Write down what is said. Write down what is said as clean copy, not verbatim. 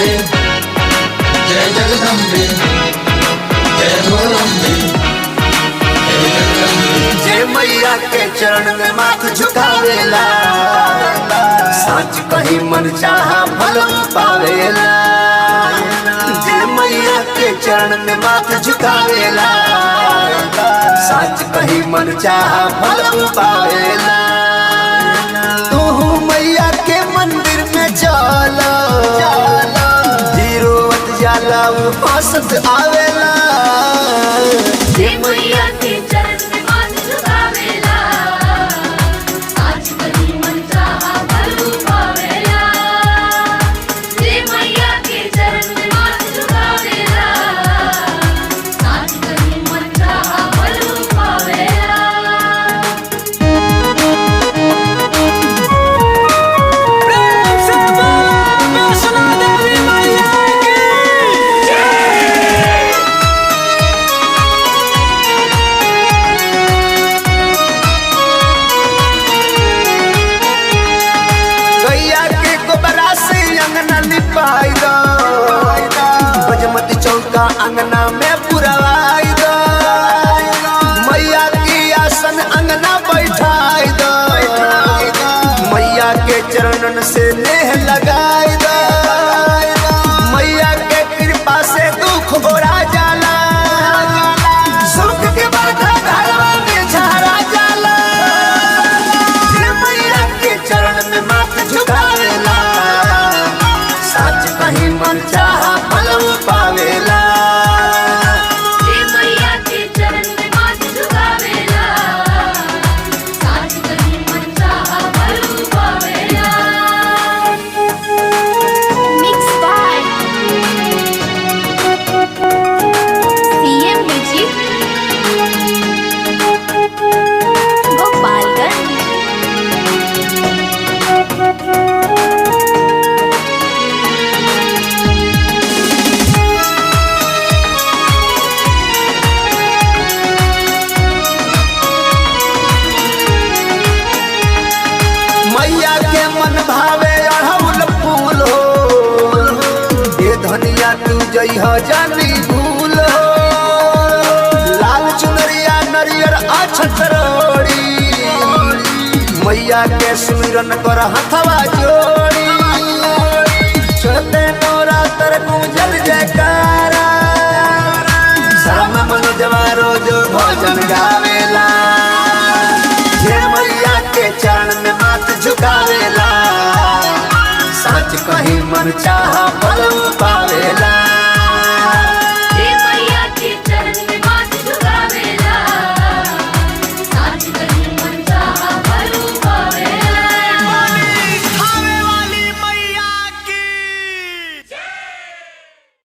जगदम्बे जय जगदम्बे जय भोलम्बे जय जगदम्बे। जय मैया के चरण में माथ झुकावेला, सच कही मन चाहा फल पावेला। जय मैया के चरण में माथ झुकावेला, सच कही मन चाहा फल पावेला। तू मैया के मंदिर में चला, जीरोत जाला वो हंसत आवेला। जय मैया के चरण में माथ झुकावेला, आज कहीं मन चाहा फल पावेला। जय मैया के चरण में माथ झुकावेला, आज कहीं मन चाहा फल पावेला। गैया के गोबरा से अंगना लिपाई दो, बजमती चौका अंगना में पुरवाई दो। मैया की आसन अंगना बैठाई दो, मैया के चरणन से नेह लगाई दो। मैया के कृपा से दुख गोरा जाला, सुख के बाधा घरवा में झारा जाला। जय मैया के चरण में माथ झुकावेला, सच कहीं मन चाहा फल पावेला। जय मैया के चरण में माथ झुकावेला, आज कहीं मन चाहा फल पावेला। Mix by CM music Gopalganj. मैया के मन भावे अड़हुल फूल हो, ये धनिया तू जइह जानी भूल हो। लाल चुनरिया नरियर अछत रोड़ी, मैया के सुमिरन कर हथवा जोड़ी। छोटे नोरा तर गुंजल जयकारा, शर्म मन जवा रोज भोजन गावेला। जय मैया के चरण में माथ झुकावेला, सच कही मन चाहा